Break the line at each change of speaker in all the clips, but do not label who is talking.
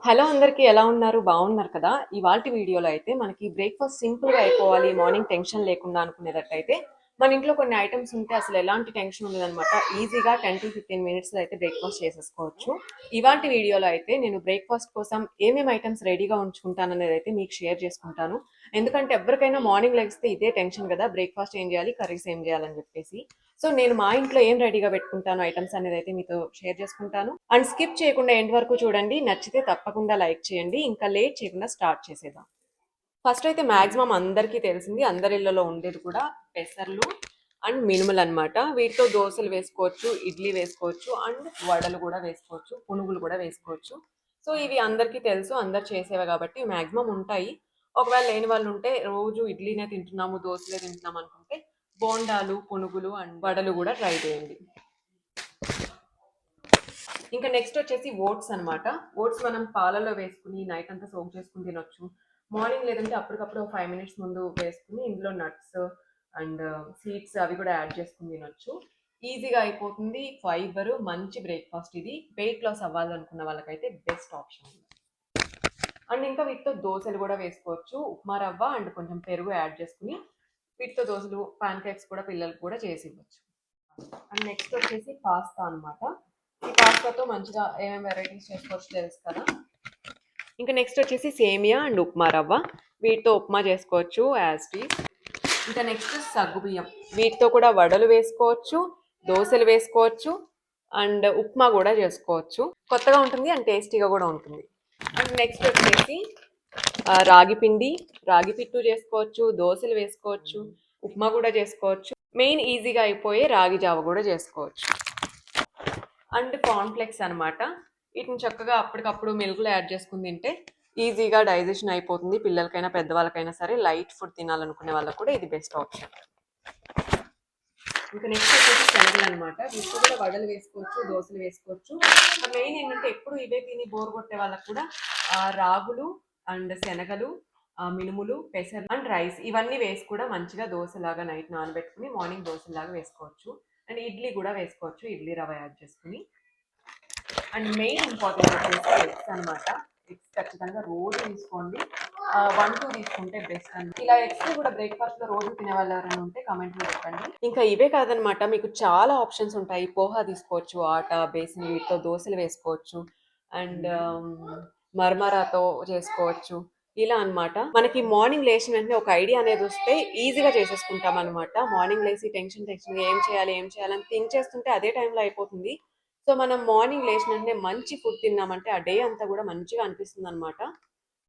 Hello అందరికీ ఎలా ఉన్నారు? బాగున్నారు కదా? ఇవాల్టి వీడియోలో అయితే మనకి బ్రేక్‌ఫాస్ట్ సింపుల్‌గా అయిపోవాలి, మార్నింగ్ టెన్షన్ లేకుండా అనుకునేటట్టయితే, మన ఇంట్లో కొన్ని ఐటెమ్స్ ఉంటే అసలు ఎలాంటి టెన్షన్ ఉండదనమాట. ఈజీగా 10-15 మినిట్స్‌లో అయితే బ్రేక్‌ఫాస్ట్ చేసేసుకోవచ్చు. ఇవాల్టి వీడియోలో అయితే నేను బ్రేక్‌ఫాస్ట్ కోసం ఏమేమి ఐటెమ్స్ రెడీగా ఉంచుకుంటాననేదైతే మీకు షేర్ చేసుకుంటాను. ఎందుకంటే ఎవరికైనా మార్నింగ్ లెగిస్తే ఇదే టెన్షన్ కదా! బ్రేక్‌ఫాస్ట్ ఏం చేయాలి? కర్రీస్ ఏం చేయాలని చెప్పేసి. సో నేను మా ఇంట్లో ఏం రెడీగా పెట్టుకుంటాను ఐటమ్స్ అనేది అయితే మీతో షేర్ చేసుకుంటాను. అండ్ స్కిప్ చేయకుండా ఎండ్ వరకు చూడండి. నచ్చితే తప్పకుండా లైక్ చేయండి. ఇంకా లేట్ చేయకుండా స్టార్ట్ చేసేద్దాం. ఫస్ట్ అయితే మాక్సిమం అందరికీ తెలిసింది, అందరి ఇళ్లలో ఉండేది కూడా పెసర్లు అండ్ మినుములు అన్నమాట. వీటితో దోసలు వేసుకోవచ్చు, ఇడ్లీ వేసుకోవచ్చు అండ్ వడలు కూడా వేసుకోవచ్చు, పునుగులు కూడా వేసుకోవచ్చు. సో ఇవి అందరికీ తెలుసు, అందరు చేసేవే కాబట్టి మాక్సిమం ఉంటాయి. ఒకవేళ లేని వాళ్ళు ఉంటే రోజు ఇడ్లీనే తింటున్నాము, దోశలే తింటున్నాం అనుకుంటే బోండాలు, పునుగులు అండ్ వడలు కూడా ట్రై చేయండి. ఇంకా నెక్స్ట్ వచ్చేసి ఓట్స్ అన్నమాట. ఓట్స్ మనం పాలలో వేసుకుని నైట్ అంతా సోక్ చేసుకుని తినొచ్చు. మార్నింగ్ లేదంటే అప్పటికప్పుడు 5 మినిట్స్ ముందు వేసుకుని ఇందులో నట్స్ అండ్ సీడ్స్ అవి కూడా యాడ్ చేసుకుని తినొచ్చు. ఈజీగా అయిపోతుంది, ఫైబర్, మంచి బ్రేక్ఫాస్ట్ ఇది. వెయిట్ లాస్ అవ్వాలనుకున్న వాళ్ళకైతే బెస్ట్ ఆప్షన్. అండ్ ఇంకా వీటితో దోశలు కూడా వేసుకోవచ్చు. ఉప్మా రవ్వ అండ్ కొంచెం పెరుగు యాడ్ చేసుకుని వీటితో దోశలు, పాన్ కేక్స్ కూడా పిల్లలకు కూడా చేసి ఇవ్వచ్చు. అండ్ నెక్స్ట్ వచ్చేసి పాస్తా అన్నమాట. ఈ పాస్తాతో మంచిగా ఏమేమి వెరైటీస్ చేసుకోవచ్చు తెలుసు కదా. ఇంకా నెక్స్ట్ వచ్చేసి సేమియా అండ్ ఉప్మా రవ్వ. వీటితో ఉప్మా చేసుకోవచ్చు యాజ్ టీస్. ఇంకా నెక్స్ట్ సగ్గుబియ్యం. వీటితో కూడా వడలు వేసుకోవచ్చు, దోశలు వేసుకోవచ్చు అండ్ ఉప్మా కూడా చేసుకోవచ్చు. కొత్తగా ఉంటుంది అండ్ టేస్టీగా కూడా ఉంటుంది. అండ్ నెక్స్ట్ వచ్చేసి రాగి పిండి, రాగి పిట్టు చేసుకోవచ్చు, దోశలు వేసుకోవచ్చు, ఉప్మా కూడా చేసుకోవచ్చు. మెయిన్ ఈజీగా అయిపోయే రాగి జావ కూడా చేసుకోవచ్చు. అండ్ కార్న్ఫ్లెక్స్ అనమాట. వీటిని చక్కగా అప్పటికప్పుడు మిల్క్లో యాడ్ చేసుకుని తింటే ఈజీగా డైజెషన్ అయిపోతుంది. పిల్లలకైనా పెద్దవాళ్ళకైనా సరే లైట్ ఫుడ్ తినాలనుకునే వాళ్ళకు కూడా ఇది బెస్ట్ ఆప్షన్. ఇంకా నెక్స్ట్ వచ్చేసి శనగలు అనమాట. వీటితో కూడా వడలు వేసుకోవచ్చు, దోశలు వేసుకోవచ్చు. మెయిన్ ఏంటంటే ఎప్పుడు ఇవే తిని బోర్ కొట్టే వాళ్ళకు కూడా రాగులు అండ్ శనగలు, మినుములు, పెసర్ అండ్ రైస్ ఇవన్నీ వేసి కూడా మంచిగా దోశలాగా నైట్ నానబెట్టుకుని మార్నింగ్ దోశలాగా వేసుకోవచ్చు. అండ్ ఇడ్లీ కూడా వేసుకోవచ్చు, ఇడ్లీ రవ్వ యాడ్ చేసుకుని. అండ్ మెయిన్ ఇంపార్టెంట్ వచ్చేసి ఎగ్స్ అనమాట. ఎగ్స్ ఖచ్చితంగా రోజు తీసుకోండి. 1-2 తీసుకుంటే బెస్ట్ అండి. ఇలా ఎగ్స్ కూడా బ్రేక్ఫాస్ట్ లో రోజు తినే వాళ్ళు ఎవరైనా ఉంటే కామెంట్ లో చెప్పండి. ఇంకా ఇవే కాదనమాట, మీకు చాలా ఆప్షన్స్ ఉంటాయి. పోహా తీసుకోవచ్చు, ఆటా, బేసిన్, వీటితో దోశలు వేసుకోవచ్చు అండ్ మర్మరాతో చేసుకోవచ్చు. ఇలా అన్నమాట. మనకి మార్నింగ్ లేచిన వెంటనే ఒక ఐడియా అనేది వస్తే ఈజీగా చేసేసుకుంటాం అనమాట. మార్నింగ్ లేసి టెన్షన్ ఏం చేయాలని థింక్ చేస్తుంటే అదే టైంలో అయిపోతుంది. సో మనం మార్నింగ్ లేచిన వెంటనే మంచి ఫుడ్ తిన్నామంటే ఆ డే అంతా కూడా మంచిగా అనిపిస్తుంది అనమాట.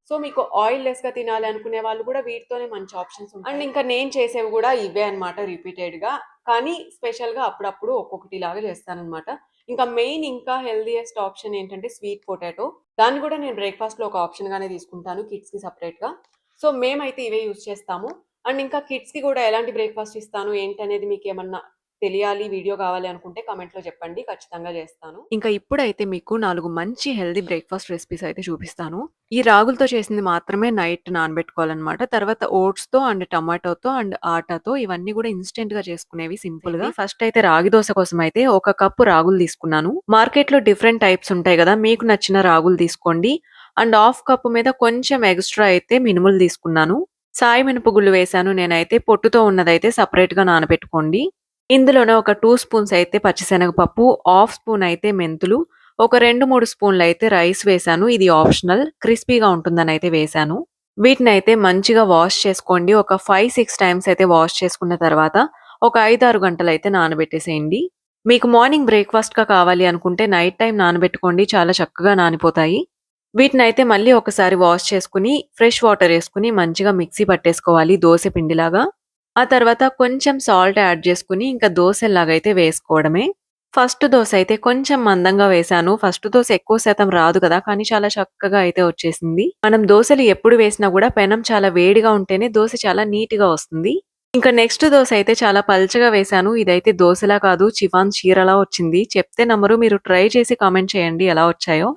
సో మీకు ఆయిల్ లెస్ గా తినాలి అనుకునే వాళ్ళు కూడా వీటితోనే మంచి ఆప్షన్స్ ఉంటాయి. అండ్ ఇంకా నేను చేసేవి కూడా ఇవే అనమాట, రిపీటెడ్ గా. కానీ స్పెషల్ గా అప్పుడప్పుడు ఒక్కొక్కటి లాగా చేస్తానన్నమాట. ఇంకా మెయిన్ ఇంకా హెల్దీయెస్ట్ ఆప్షన్ ఏంటంటే స్వీట్ పొటాటో. దాన్ని కూడా నేను బ్రేక్ఫాస్ట్ లో ఒక ఆప్షన్ గానే తీసుకుంటాను, కిడ్స్ కి సపరేట్ గా. సో మేమైతే ఇవే యూజ్ చేస్తాము. అండ్ ఇంకా కిడ్స్ కి కూడా ఎలాంటి బ్రేక్ఫాస్ట్ ఇస్తాను ఏంటి అనేది మీకు ఏమన్నా తెలియాలి, వీడియో కావాలి అనుకుంటే కామెంట్ లో చెప్పండి, ఖచ్చితంగా చేస్తాను. ఇంకా ఇప్పుడైతే మీకు 4 మంచి హెల్దీ బ్రేక్ఫాస్ట్ రెసిపీస్ అయితే చూపిస్తాను. ఈ రాగులతో చేసింది మాత్రమే నైట్ నానబెట్టుకోవాలన్నమాట. తర్వాత ఓట్స్ తో అండ్ టమాటోతో అండ్ ఆటాతో ఇవన్నీ కూడా ఇన్స్టెంట్ గా చేసుకునేవి సింపుల్ గా. ఫస్ట్ అయితే రాగి దోశ కోసం అయితే 1 కప్పు రాగులు తీసుకున్నాను. మార్కెట్ లో డిఫరెంట్ టైప్స్ ఉంటాయి కదా, మీకు నచ్చిన రాగులు తీసుకోండి. అండ్ 1/2 కప్పు మీద కొంచెం ఎక్స్ట్రా అయితే మినుములు తీసుకున్నాను. సాయి మినపగుళ్ళు వేసాను నేనైతే. పొట్టుతో ఉన్నదైతే సపరేట్ గా నానబెట్టుకోండి. ఇందులోనే ఒక 2 స్పూన్స్ అయితే పచ్చిశనగపప్పు, 1/2 స్పూన్ అయితే మెంతులు, ఒక 2-3 స్పూన్లు అయితే రైస్ వేసాను. ఇది ఆప్షనల్, క్రిస్పీగా ఉంటుందని అయితే వేసాను. వీటినైతే మంచిగా వాష్ చేసుకోండి. ఒక 5-6 టైమ్స్ అయితే వాష్ చేసుకున్న తర్వాత ఒక 5-6 గంటలు అయితే నానబెట్టేసేయండి. మీకు మార్నింగ్ బ్రేక్ఫాస్ట్ గా కావాలి అనుకుంటే నైట్ టైం నానబెట్టుకోండి, చాలా చక్కగా నానిపోతాయి. వీటినైతే మళ్ళీ ఒకసారి వాష్ చేసుకుని ఫ్రెష్ వాటర్ వేసుకుని మంచిగా మిక్సీ పట్టేసుకోవాలి దోశ పిండిలాగా. ఆ తర్వాత కొంచెం సాల్ట్ యాడ్ చేసుకుని ఇంకా దోశలాగా అయితే వేసుకోవడమే. ఫస్ట్ దోశ అయితే కొంచెం మందంగా వేశాను. ఫస్ట్ దోశ ఎక్కువ శాతం రాదు కదా, కానీ చాలా చక్కగా అయితే వచ్చేసింది. మనం దోశలు ఎప్పుడు వేసినా కూడా పెనం చాలా వేడిగా ఉంటేనే దోశ చాలా నీట్ గా వస్తుంది. ఇంకా నెక్స్ట్ దోశ అయితే చాలా పల్చగా వేశాను. ఇదైతే దోశలా కాదు, చిఫాన్ చీరలా వచ్చింది. చెప్తే నమ్మరు, మీరు ట్రై చేసి కామెంట్ చేయండి ఎలా వచ్చాయో.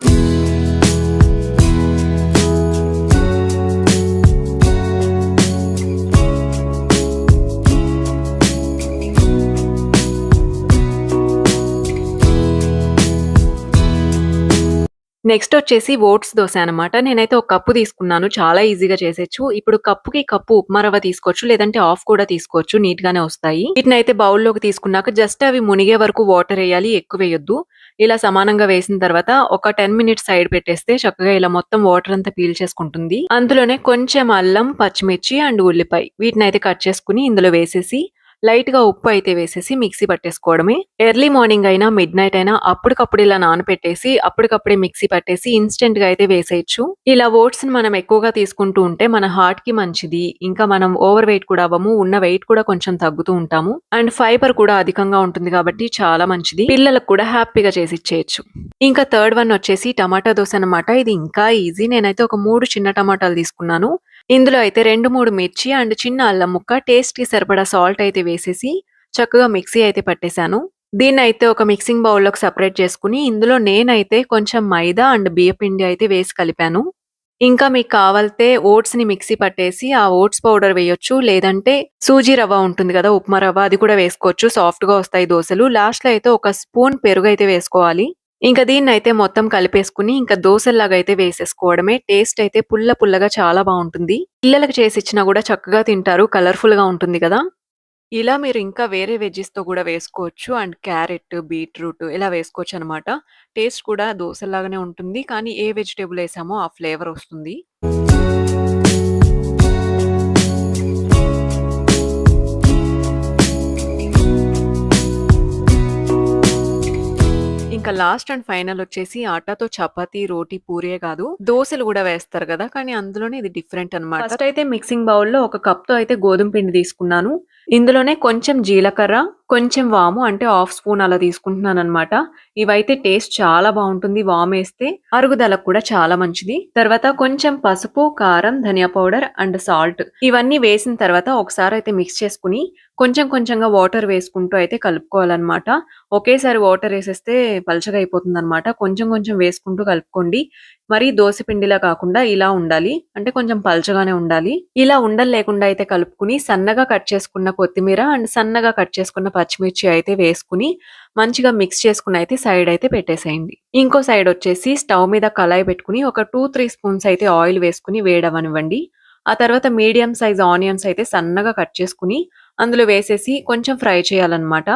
నెక్స్ట్ వచ్చేసి ఓట్స్ దోస అనమాట. నేనైతే ఒక కప్పు తీసుకున్నాను. చాలా ఈజీగా చేసేయొచ్చు. ఇప్పుడు కప్పుకి కప్పు ఉప్మా రవ్వ తీసుకోవచ్చు. లేదంటే హాఫ్ కూడా తీసుకోవచ్చు. నీట్ గానే వస్తాయి. వీటినైతే బౌల్‌లోకి తీసుకున్నాక జస్ట్ అవి మునిగే వరకు వాటర్ ఎయ్యాలి. ఎక్కువేయొద్దు. ఇలా సమానంగా వేసిన తర్వాత ఒక 10 మినిట్స్ సైడ్ పెట్టేస్తే చక్కగా ఇలా మొత్తం వాటర్ అంతా పీల్చేసుకుంటుంది. అందులోనే కొంచెం అల్లం, పచ్చిమిర్చి అండ్ ఉల్లిపాయ వీటినైతే కట్ చేసుకొని ఇందులో వేసేసి లైట్‌గా ఉప్పు అయితే వేసేసి మిక్సీ పట్టేసుకోవడమే. ఎర్లీ మార్నింగ్ అయినా, మిడ్‌నైట్ అయినా అప్పటికప్పుడు ఇలా నానపెట్టేసి అప్పటికప్పుడే మిక్సీ పట్టేసి ఇన్‌స్టంట్‌గా అయితే వేసేయొచ్చు. ఇలా ఓట్స్‌ని మనం ఎక్కువగా తీసుకుంటూ ఉంటే మన హార్ట్‌కి మంచిది. ఇంకా మనం ఓవర్ వెయిట్ కూడా అవ్వము. ఉన్న వెయిట్ కూడా కొంచెం తగ్గుతూ ఉంటాము. అండ్ ఫైబర్ కూడా అధికంగా ఉంటుంది కాబట్టి చాలా మంచిది. పిల్లలకు కూడా హ్యాపీగా చేసిచ్చేయొచ్చు. ఇంకా థర్డ్ వన్ వచ్చేసి టమాటా దోస అన్నమాట. ఇది ఇంకా ఈజీ. నేనైతే ఒక 3 చిన్న టమాటాలు తీసుకున్నాను. ఇందులో అయితే 2, 3 మిర్చి అండ్ చిన్న అల్లం ముక్క, టేస్ట్‌కి సరిపడా సాల్ట్ అయితే వేసేసి చక్కగా మిక్సీ అయితే పట్టేసాను. దీన్నైతే ఒక మిక్సింగ్ బౌల్‌లోకి సెపరేట్ చేసుకొని ఇందులో నేనైతే కొంచెం మైదా అండ్ బియ్యపిండి అయితే వేసి కలిపాను. ఇంకా మీకు కావాలితే ఓట్స్‌ని మిక్సీ పట్టేసి ఆ ఓట్స్ పౌడర్ వేయొచ్చు. లేదంటే సూజీ రవ్వ ఉంటుంది కదా! ఉప్మా రవ్వ అది కూడా వేసుకోవచ్చు. సాఫ్ట్‌గా వస్తాయి దోసలు. లాస్ట్‌లో అయితే ఒక స్పూన్ పెరుగైతే వేసుకోవాలి. ఇంక దీన్నయితే మొత్తం కలిపేసుకొని ఇంక దోసల్లాగా అయితే వేసేసుకోవడమే. టేస్ట్ అయితే పుల్ల పుల్లగా చాలా బావుంటుంది. పిల్లలకి చేసిచ్చినా గూడా చక్కగా తింటారు. కలర్‌ఫుల్‌గా ఉంటుంది గదా! ఇలా మీరు ఇంకా వేరే వెజ్జీస్‌తో గూడా వేసుకోవచ్చు. అండ్ క్యారెట్, బీట్రూట్ ఇలా వేసుకోవచ్చనమాట. టేస్ట్ కూడా దోసల్లాగానే ఉంటుంది. కానీ ఏ వెజిటబుల్ ఏసామో ఆ ఫ్లేవర్ వస్తుంది. ఇంకా లాస్ట్ అండ్ ఫైనల్ వచ్చేసి ఆటాతో చపాతీ, రోటీ, పూరియే కాదు దోసలు గూడా వేస్తారు గదా! కానీ అందులోనే ఇది డిఫరెంట్ అన్నమాట. ఫస్ట్ అయితే మిక్సింగ్ బౌల్‌లో ఒక కప్‌తో అయితే గోధుమ పిండి తీసుకున్నాను. ఇందులోనే కొంచెం జీలకర్ర, కొంచెం వాము అంటే హాఫ్ స్పూన్ అలా తీసుకుంటున్నానన్నమాట. ఇవైతే టేస్ట్ చాలా బావుంటుంది వామేస్తే. అరుగుదలకు కూడా చాలా మంచిది. తర్వాత కొంచెం పసుపు, కారం, ధనియా పౌడర్ అండ్ సాల్ట్ ఇవన్నీ వేసిన తర్వాత ఒకసారి అయితే మిక్స్ చేసుకొని కొంచెం కొంచెంగా వాటర్ వేసుకుంటూ అయితే కలుపుకోవాలన్నమాట. ఒకేసారి వాటర్ ఏసేస్తే పలచగా అయిపోతుందనమాట. కొంచెం కొంచెం వేసుకుంటూ కలుపుకోండి. మరీ దోస పిండిలా కాకుండా ఇలా ఉండాలి. అంటే కొంచెం పలచగానే ఉండాలి. ఇలా ఉండలు లేకుండా అయితే కలుపుకొని సన్నగా కట్ చేసుకున్న కొత్తిమీర అండ్ సన్నగా కట్ చేసుకున్న పచ్చిమిర్చి అయితే వేసుకొని మంచిగా మిక్స్ చేసుకొని అయితే సైడ్ అయితే పెట్టేసేయండి. ఇంకో సైడ్ వచ్చేసి స్టవ్ మీద కళాయి పెట్టుకొని ఒక 2, 3 స్పూన్స్ అయితే ఆయిల్ వేసుకొని వేడవ్వనివ్వండి. ఆ తర్వాత మీడియం సైజ్ ఆనియన్స్ అయితే సన్నగా కట్ చేసుకొని అందులో వేసేసి కొంచెం ఫ్రై చేయాలన్నమాట.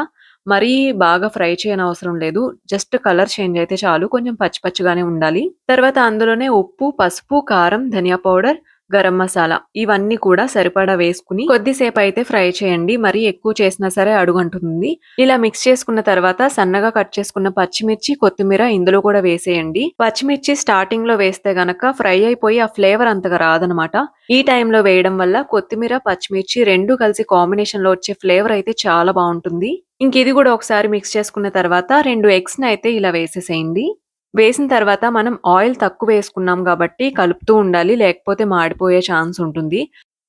మరీ బాగా ఫ్రై చేయనవసరం లేదు. జస్ట్ కలర్ చేంజ్ అయితే చాలు. కొంచెం పచ్చి పచ్చిగానే ఉండాలి. తర్వాత అందులోనే ఉప్పు, పసుపు, కారం, ధనియా పౌడర్, గరం మసాలా ఇవన్నీ కూడా సరిపడా వేసుకుని కొద్దిసేపయితే ఫ్రై చేయండి. మరీ ఎక్కువ చేసినా సరే అడుగంటుతుంది. ఇలా మిక్స్ చేసుకున్న తర్వాత సన్నగా కట్ చేసుకున్న పచ్చిమిర్చి, కొత్తిమీర ఇందులో కూడా వేసేయండి. పచ్చిమిర్చి స్టార్టింగ్‌లో వేస్తే గనక ఫ్రై అయిపోయి ఆ ఫ్లేవర్ అంతగా రాదనమాట. ఈ టైంలో వేయడం వల్ల కొత్తిమీర, పచ్చిమిర్చి 2 కలిసి కాంబినేషన్‌లో వచ్చే ఫ్లేవర్ అయితే చాలా బావుంటుంది. ఇంకిది గూడా ఒకసారి మిక్స్ చేసుకున్న తర్వాత 2 ఎగ్స్‌నయితే ఇలా వేసేసేయండి. వేసిన తర్వాత మనం ఆయిల్ తక్కువేసుకున్నాం గాబట్టి కలుపుతూ ఉండాలి. లేకపోతే మాడిపోయే ఛాన్స్ ఉంటుంది.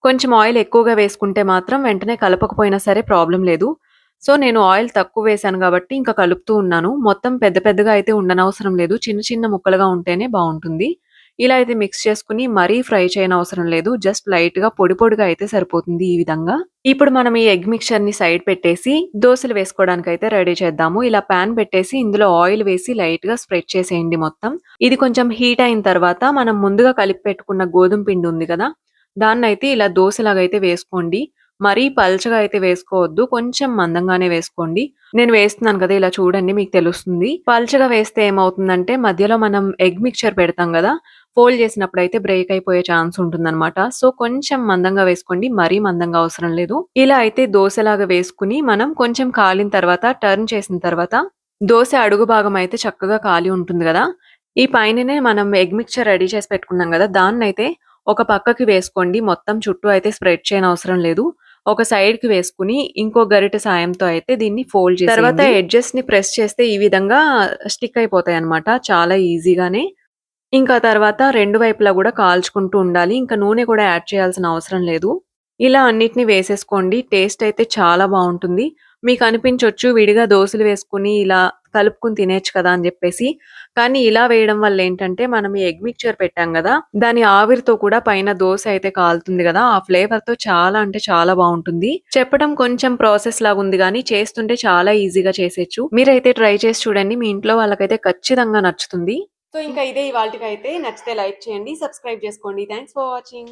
కొంచెం ఆయిల్ ఎక్కువగా వేసుకుంటే మాత్రం వెంటనే కలపకపోయినా సరే ప్రాబ్లమ్ లేదు. సో, నేను ఆయిల్ తక్కువ వేశాను గాబట్టి ఇంక కలుపుతూ ఉన్నాను. మొత్తం పెద్ద పెద్దగా అయితే ఉండనవసరం లేదు. చిన్న చిన్న ముక్కలుగా ఉంటేనే బావుంటుంది. ఇలా అయితే మిక్స్ చేసుకొని మరీ ఫ్రై చేయనవసరం లేదు. జస్ట్ లైట్‌గా పొడి పొడిగా అయితే సరిపోతుంది ఈ విధంగా. ఇప్పుడు మనం ఈ ఎగ్ మిక్స్చర్‌ని సైడ్ పెట్టేసి దోసలు వేసుకోవడానికైతే రెడీ చేద్దాము. ఇలా పాన్ పెట్టేసి ఇందులో ఆయిల్ వేసి లైట్‌గా స్ప్రెడ్ చేసేయండి మొత్తం. ఇది కొంచెం హీట్ అయిన తర్వాత మనం ముందుగా కలిపి పెట్టుకున్న గోధుమ పిండి ఉంది కదా! దాన్నయితే ఇలా దోసలాగైతే వేసుకోండి. మరీ పల్చగా అయితే వేసుకోవద్దు. కొంచెం మందంగానే వేసుకోండి. నేను వేస్తున్నాను కదా! ఇలా చూడండి మీకు తెలుస్తుంది. పల్చగా వేస్తే ఏమవుతుందంటే మధ్యలో మనం ఎగ్ మిక్స్చర్ పెడతాం గదా! ఫోల్డ్ చేసినప్పుడైతే బ్రేక్ అయిపోయే ఛాన్స్ ఉంటుందనమాట. సో, కొంచెం మందంగా వేసుకోండి. మరీ మందంగా అవసరం లేదు. ఇలా అయితే దోసలాగా వేసుకొని మనం కొంచెం కాలిన తర్వాత టర్న్ చేసిన తర్వాత దోస అడుగు భాగం అయితే చక్కగా కాలి ఉంటుంది గదా! ఈ పైననే మనం ఎగ్ మిక్స్చర్ రెడీ చేసి పెట్టుకున్నాం గదా! దాన్నయితే ఒక పక్కకి వేసుకోండి. మొత్తం చుట్టూ అయితే స్ప్రెడ్ చేయనవసరం లేదు. ఒక సైడ్‌కి వేసుకొని ఇంకో గరిటె సాయంతో అయితే దీన్ని ఫోల్డ్ చేసేయండి. తర్వాత ఎడ్జెస్‌ని ప్రెస్ చేస్తే ఈ విధంగా స్టిక్ అయిపోతాయన్నమాట. చాలా ఈజీగానే. ఇంకా తర్వాత 2 వైపులా గూడా కాల్చుకుంటూ ఉండాలి. ఇంకా నూనె కూడా యాడ్ చేయాల్సిన అవసరం లేదు. ఇలా అన్నిటిని వేసేసుకోండి. టేస్ట్ అయితే చాలా బావుంటుంది. మీకనిపించొచ్చు విడిగా దోసలు వేసుకొని ఇలా కలుపుకొని తినేయొచ్చు కదా! అని జెప్పేసి. కానీ ఇలా వేయడం వల్ల ఏంటంటే మనం ఈ ఎగ్ మిక్స్చర్ పెట్టాం గదా! దాని ఆవిరితో కూడా పైన దోస అయితే కాలుతుంది గదా! ఆ ఫ్లేవర్‌తో చాలా అంటే చాలా బావుంటుంది. చెప్పడం కొంచెం ప్రాసెస్ లాగుంది గానీ చేస్తుంటే చాలా ఈజీగా చేసేయొచ్చు. మీరైతే ట్రై చేసి చూడండి. మీ ఇంట్లో వాళ్ళకైతే ఖచ్చితంగా నచ్చుతుంది. సో ఇంకా ఇదే ఇవాల్టికైతే. నచ్చితే లైక్ చేయండి, సబ్స్క్రైబ్ చేసుకోండి. Thanks for watching.